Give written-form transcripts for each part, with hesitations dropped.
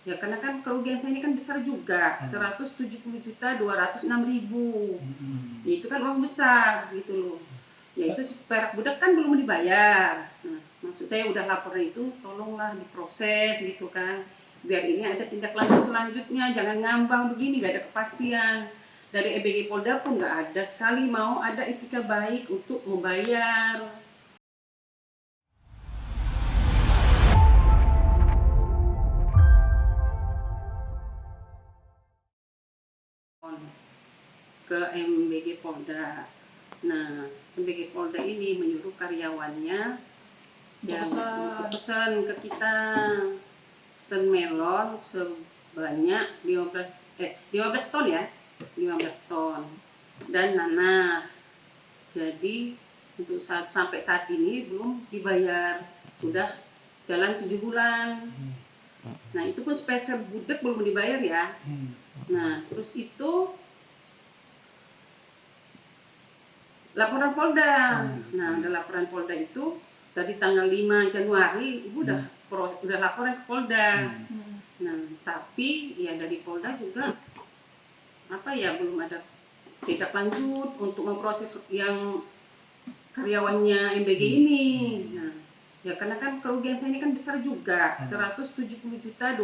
Ya karena kan kerugian saya ini kan besar juga, 170.206.000. Ya, itu kan uang besar gitu loh. Ya itu si perak budak kan belum dibayar. Nah, maksud saya udah laporan itu tolonglah diproses gitu kan. Biar ini ada tindak lanjut selanjutnya, jangan ngambang begini, gak ada kepastian. Dari EBG Polda pun gak ada sekali mau ada etika baik untuk membayar. Ke MBG Polda. Nah, MBG Polda ini menyuruh karyawannya yang pesan ke kita, pesan melon sebanyak 15 ton ya, 15 ton dan nanas. Jadi untuk sampai saat ini belum dibayar, sudah jalan 7 bulan. Nah itu pun spesial budak belum dibayar ya. Nah terus itu laporan Polda. Nah, ada laporan Polda itu dari tanggal 5 Januari Ibu udah laporan ke Polda. Nah, tapi ya dari Polda juga belum ada tindak lanjut untuk memproses yang karyawannya MBG ini. Nah, ya karena kan kerugian saya ini kan besar juga, 170.206.000.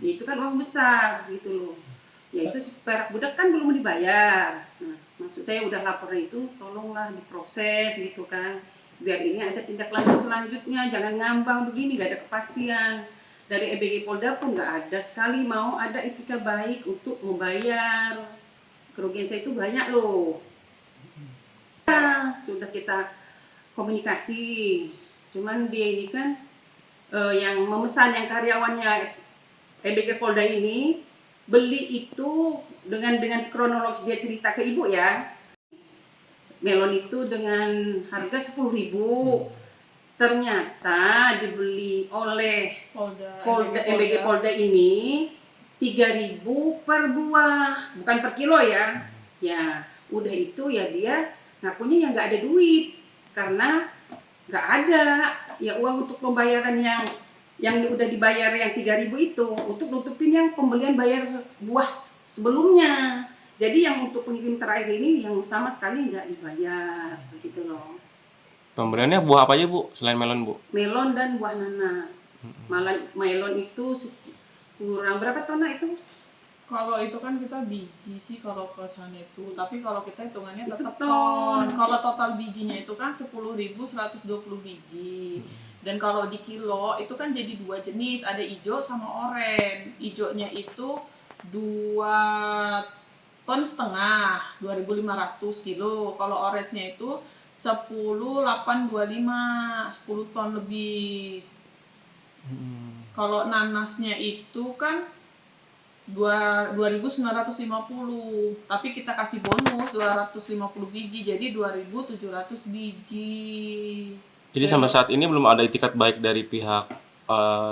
Ya, itu kan uang besar gitu loh. Ya itu si perak budak kan belum dibayar. Nah, maksud saya udah laporan itu tolonglah diproses gitu kan. Biar ini ada tindak lanjut selanjutnya, jangan ngambang begini, gak ada kepastian. Dari EBG Polda pun gak ada sekali mau ada etika baik untuk membayar. Kerugian saya itu banyak loh. Sudah kita komunikasi, cuman dia ini kan yang memesan yang karyawannya EBG Polda ini beli itu dengan kronologis dia cerita ke Ibu ya. Melon itu dengan harga 10.000. Ternyata dibeli oleh Polda MBG Polda ini 3.000 per buah, bukan per kilo ya. Ya, udah itu ya dia ngakunya ya nggak ada duit karena nggak ada ya uang untuk pembayaran yang udah dibayar yang 3.000 itu untuk nutupin yang pembelian bayar buah sebelumnya. Jadi yang untuk pengirim terakhir ini yang sama sekali nggak dibayar begitu loh. Pembeliannya buah apa aja Bu selain melon Bu? Melon dan buah nanas. Melon itu kurang berapa ton itu? Kalau itu kan kita biji sih kalau ke sana itu, tapi kalau kita hitungannya tetap ton. Kalau total bijinya itu kan 10.120 biji. Dan kalau di kilo itu kan jadi 2 jenis, ada hijau sama oranye. Hijaunya itu 2,5 ton, 2.500 kilo. Kalau orange-nya itu 10.825, 10 ton lebih. Kalau nanasnya itu kan 2.950, tapi kita kasih bonus 250 biji, jadi 2.700 biji. Jadi sampai saat ini belum ada itikat baik dari pihak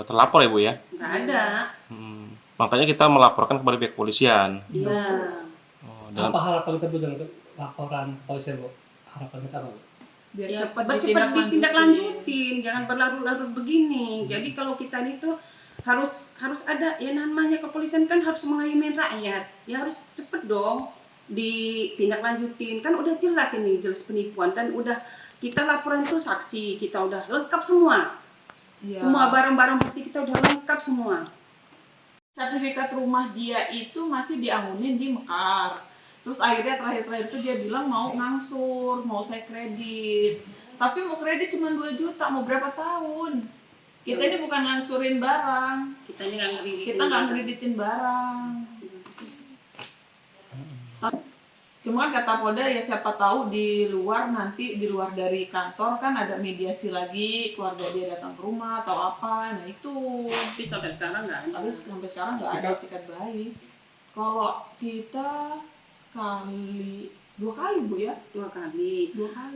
terlapor ya Bu ya? Nggak ada. Makanya kita melaporkan kepada pihak polisian. Iya. Apa harapan kita Bu dengan laporan polisi Bu? Harapan kita apa Bu? Biar Ya, cepat ditindaklanjutin, jangan berlarut-larut begini. Jadi kalau kita itu harus ada ya namanya kepolisian kan harus mengayomi rakyat. Ya harus cepet dong ditindaklanjutin. Kan udah jelas ini, jelas penipuan dan udah kita laporan itu saksi, kita udah lengkap semua. Ya. Semua barang-barang bukti kita udah lengkap semua. Sertifikat rumah dia itu masih diamunin di Mekar. Terus akhirnya terakhir itu dia bilang mau ngangsur, mau saya kredit. Tapi mau kredit cuma 2 juta, mau berapa tahun? Kita ini bukan ngangsurin barang. Kita nggak kreditin barang. Cuma kan kata Polda ya siapa tahu di luar dari kantor kan ada mediasi lagi, keluarga dia datang ke rumah atau apa. Nah itu. Tapi sampai sekarang nggak ada. Sampai sekarang nggak ada etikat baik. Kalau kita dua kali Bu ya? 2 kali.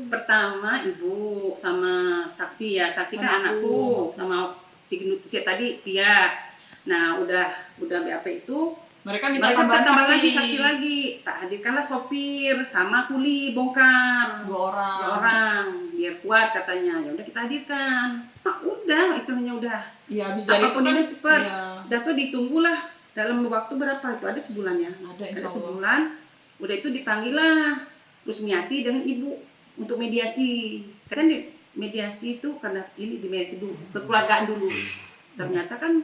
Pertama Ibu sama saksi ya, saksi kan anakku sama Cignutisia tadi Pia. Nah udah BAP itu mereka minta tambah saksi lagi. Tak hadirkanlah sopir sama kuli bongkar 2 orang biar kuat katanya. Ya udah kita hadirkan. Nah, udah istilahnya udah Iya, habis dari itu apapun kan itu cepat. ya, Dah tuh ditunggulah dalam waktu berapa itu, ada sebulan ya, ada insya ada Allah. sebulan. Udah itu dipanggil lah Rusmiati dengan ibu untuk mediasi. Kan di mediasi itu karena ini di mediasi dulu, kekeluargaan dulu. Ternyata kan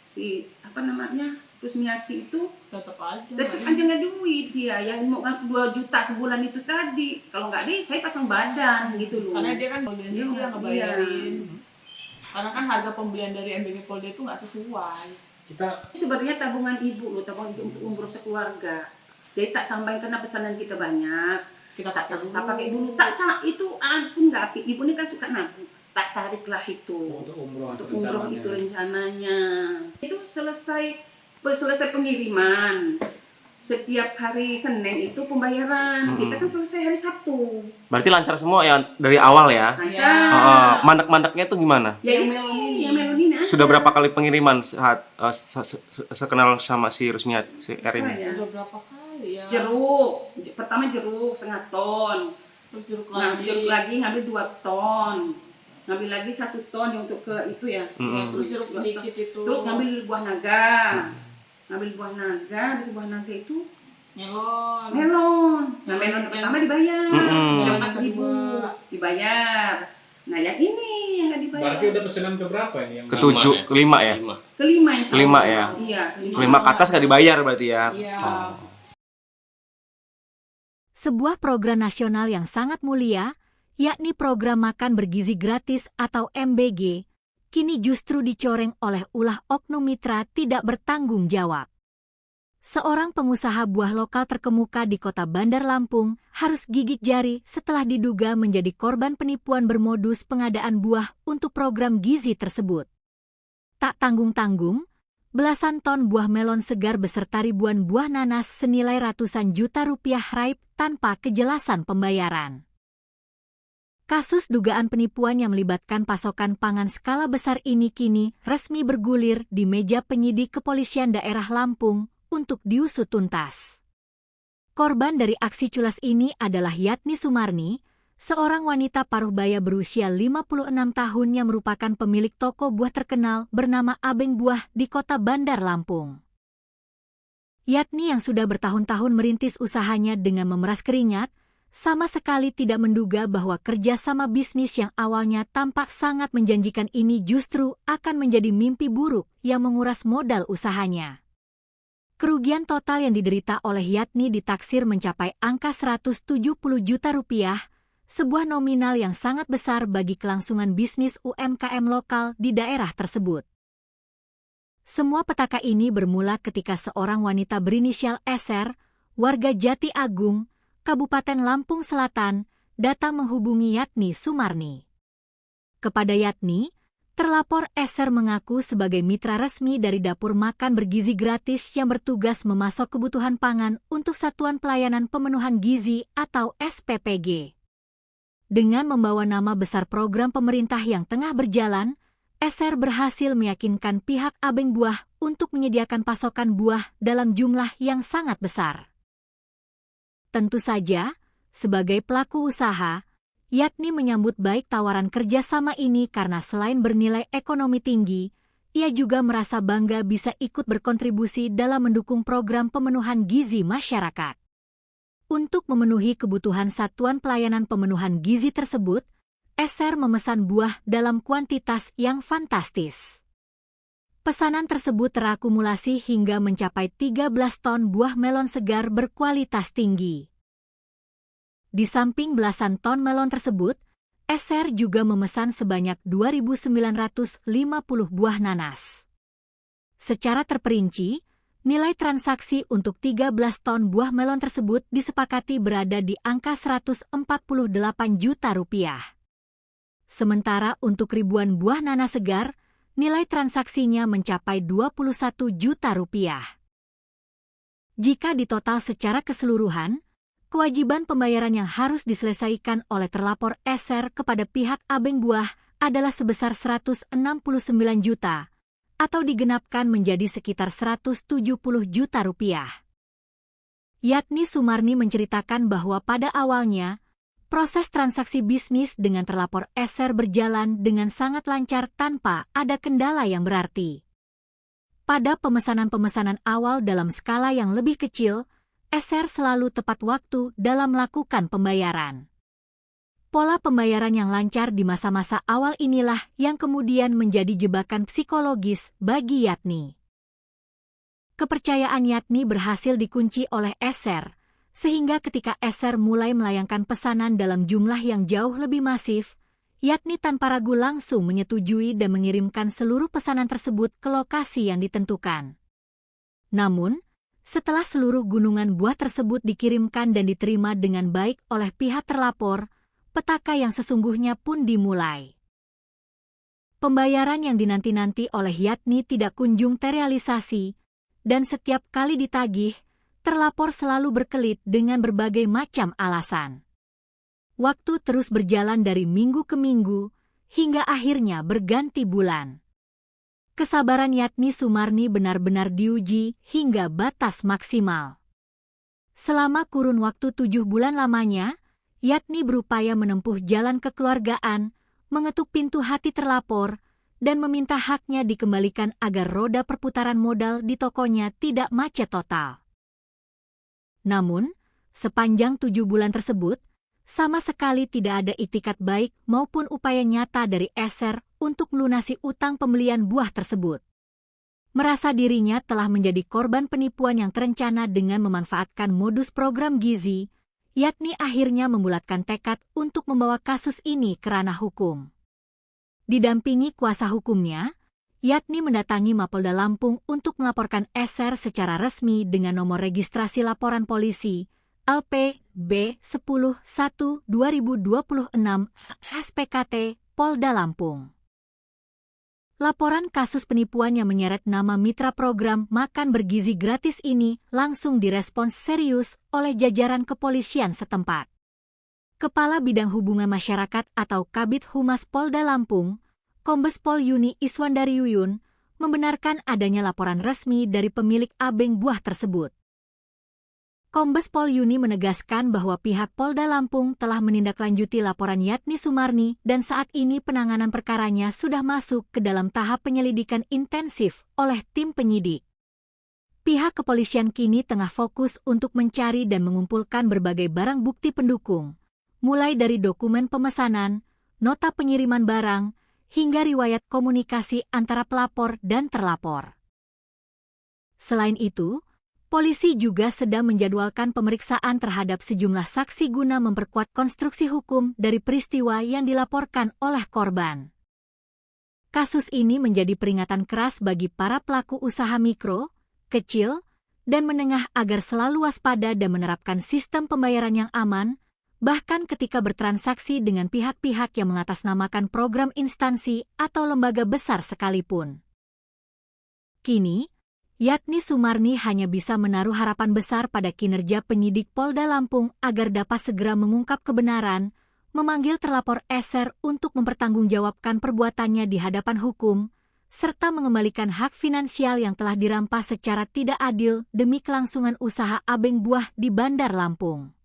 si apa namanya Rusmiati itu Tetap aja. tetap aja nggak duit dia yang mau ngasih 2 juta sebulan itu tadi. Kalau nggak deh saya pasang badan gitu loh. Karena dia kan pembelian Dia sih nggak- yang ngebayarin. Karena kan harga pembelian dari MBG Polda itu nggak sesuai. Kita Sebenarnya tabungan ibu loh, tabungan untuk umroh sekeluarga. Jadi tak tambahin karena pesanan kita banyak. Kita Tak pakai dulu. tak pakai dulu. Tak cak itu ampun nggak api. Ibu ini kan suka nabung. Tak tariklah itu. untuk umroh Untuk atau umroh rencananya. itu rencananya. Itu selesai pengiriman. Setiap hari Senin itu pembayaran. Kita kan selesai hari Sabtu. Berarti lancar semua ya dari awal ya. Lancar. Mandek-mandeknya tuh gimana? Ya Yang ini, melon ini. yang melon ini Sudah aja. berapa kali pengiriman saat sekenal sama si Rusmiati si Apa Erin? ya? Udah berapa kali ya? Jeruk. Pertama jeruk 1/2 ton. Terus jeruk Nah, lagi. jeruk lagi ngambil 2 ton. Ngambil lagi 1 ton yang untuk ke itu ya. Ya, terus jeruk Dua ton. dikit itu. Terus ngambil buah naga. Ngambil buah naga, habis buah naga itu melon. melon. Nah, Melon melon yang- pertama dibayar. Mm-mm. Yang Yang 4.000 kedua. dibayar. Nah, yang ini yang nggak dibayar. Berarti udah pesanan ke berapa ini yang Ketujuh, kelima ya? Kelima yang sama. Kelima ya? Iya, Kelima ke atas nggak dibayar berarti ya? Iya. Sebuah program nasional yang sangat mulia, yakni program makan bergizi gratis atau MBG, kini justru dicoreng oleh ulah oknum mitra tidak bertanggung jawab. Seorang pengusaha buah lokal terkemuka di kota Bandar Lampung harus gigit jari setelah diduga menjadi korban penipuan bermodus pengadaan buah untuk program gizi tersebut. Tak tanggung-tanggung, belasan ton buah melon segar beserta ribuan buah nanas senilai ratusan juta rupiah raib tanpa kejelasan pembayaran. Kasus dugaan penipuan yang melibatkan pasokan pangan skala besar ini kini resmi bergulir di meja penyidik Kepolisian Daerah Lampung untuk diusut tuntas. Korban dari aksi culas ini adalah Yatni Sumarni, seorang wanita paruh baya berusia 56 tahun yang merupakan pemilik toko buah terkenal bernama Abeng Buah di kota Bandar Lampung. Yatni yang sudah bertahun-tahun merintis usahanya dengan memeras keringat, sama sekali tidak menduga bahwa kerjasama bisnis yang awalnya tampak sangat menjanjikan ini justru akan menjadi mimpi buruk yang menguras modal usahanya. Kerugian total yang diderita oleh Yatni ditaksir mencapai angka 170 juta rupiah, sebuah nominal yang sangat besar bagi kelangsungan bisnis UMKM lokal di daerah tersebut. Semua petaka ini bermula ketika seorang wanita berinisial SR, warga Jati Agung, Kabupaten Lampung Selatan, datang menghubungi Yatni Sumarni. Kepada Yatni, terlapor SR mengaku sebagai mitra resmi dari dapur makan bergizi gratis yang bertugas memasok kebutuhan pangan untuk Satuan Pelayanan Pemenuhan Gizi atau SPPG. Dengan membawa nama besar program pemerintah yang tengah berjalan, SR berhasil meyakinkan pihak Abeng Buah untuk menyediakan pasokan buah dalam jumlah yang sangat besar. Tentu saja, sebagai pelaku usaha, Yatni menyambut baik tawaran kerjasama ini karena selain bernilai ekonomi tinggi, ia juga merasa bangga bisa ikut berkontribusi dalam mendukung program pemenuhan gizi masyarakat. Untuk memenuhi kebutuhan Satuan Pelayanan Pemenuhan Gizi tersebut, SR memesan buah dalam kuantitas yang fantastis. Pesanan tersebut terakumulasi hingga mencapai 13 ton buah melon segar berkualitas tinggi. Di samping belasan ton melon tersebut, SR juga memesan sebanyak 2.950 buah nanas. Secara terperinci, nilai transaksi untuk 13 ton buah melon tersebut disepakati berada di angka 148 juta rupiah. Sementara untuk ribuan buah nanas segar, nilai transaksinya mencapai 21 juta rupiah. Jika ditotal secara keseluruhan, kewajiban pembayaran yang harus diselesaikan oleh terlapor SR kepada pihak Abeng Buah adalah sebesar 169 juta, atau digenapkan menjadi sekitar 170 juta rupiah. Yatni Sumarni menceritakan bahwa pada awalnya, Proses transaksi bisnis dengan terlapor Eser berjalan dengan sangat lancar tanpa ada kendala yang berarti. Pada pemesanan-pemesanan awal dalam skala yang lebih kecil, Eser selalu tepat waktu dalam melakukan pembayaran. Pola pembayaran yang lancar di masa-masa awal inilah yang kemudian menjadi jebakan psikologis bagi Yatni. Kepercayaan Yatni berhasil dikunci oleh Eser, sehingga ketika Eser mulai melayangkan pesanan dalam jumlah yang jauh lebih masif, Yatni tanpa ragu langsung menyetujui dan mengirimkan seluruh pesanan tersebut ke lokasi yang ditentukan. Namun, setelah seluruh gunungan buah tersebut dikirimkan dan diterima dengan baik oleh pihak terlapor, petaka yang sesungguhnya pun dimulai. Pembayaran yang dinanti-nanti oleh Yatni tidak kunjung terrealisasi, dan setiap kali ditagih, terlapor selalu berkelit dengan berbagai macam alasan. Waktu terus berjalan dari minggu ke minggu, hingga akhirnya berganti bulan. Kesabaran Yatni Sumarni benar-benar diuji hingga batas maksimal. Selama kurun waktu 7 bulan lamanya, Yatni berupaya menempuh jalan kekeluargaan, mengetuk pintu hati terlapor, dan meminta haknya dikembalikan agar roda perputaran modal di tokonya tidak macet total. Namun, sepanjang 7 bulan tersebut, sama sekali tidak ada iktikat baik maupun upaya nyata dari Eser untuk melunasi utang pembelian buah tersebut. Merasa dirinya telah menjadi korban penipuan yang terencana dengan memanfaatkan modus program gizi, Yatni akhirnya membulatkan tekad untuk membawa kasus ini ke ranah hukum. Didampingi kuasa hukumnya, Yatni mendatangi Mapolda Lampung untuk melaporkan Eser secara resmi dengan nomor registrasi laporan polisi LPB 10-1-2026 SPKT Polda Lampung. Laporan kasus penipuan yang menyeret nama mitra program makan bergizi gratis ini langsung direspons serius oleh jajaran kepolisian setempat. Kepala Bidang Hubungan Masyarakat atau Kabid Humas Polda Lampung, Kombes Pol Yuni Iswandari Yuyun, membenarkan adanya laporan resmi dari pemilik abeng buah tersebut. Kombes Pol Yuni menegaskan bahwa pihak Polda Lampung telah menindaklanjuti laporan Yatni Sumarni dan saat ini penanganan perkaranya sudah masuk ke dalam tahap penyelidikan intensif oleh tim penyidik. Pihak kepolisian kini tengah fokus untuk mencari dan mengumpulkan berbagai barang bukti pendukung, mulai dari dokumen pemesanan, nota pengiriman barang, hingga riwayat komunikasi antara pelapor dan terlapor. Selain itu, polisi juga sedang menjadwalkan pemeriksaan terhadap sejumlah saksi guna memperkuat konstruksi hukum dari peristiwa yang dilaporkan oleh korban. Kasus ini menjadi peringatan keras bagi para pelaku usaha mikro, kecil, dan menengah agar selalu waspada dan menerapkan sistem pembayaran yang aman, bahkan ketika bertransaksi dengan pihak-pihak yang mengatasnamakan program instansi atau lembaga besar sekalipun. Kini, Yatni Sumarni hanya bisa menaruh harapan besar pada kinerja penyidik Polda Lampung agar dapat segera mengungkap kebenaran, memanggil terlapor Eser untuk mempertanggungjawabkan perbuatannya di hadapan hukum, serta mengembalikan hak finansial yang telah dirampas secara tidak adil demi kelangsungan usaha abeng buah di Bandar Lampung.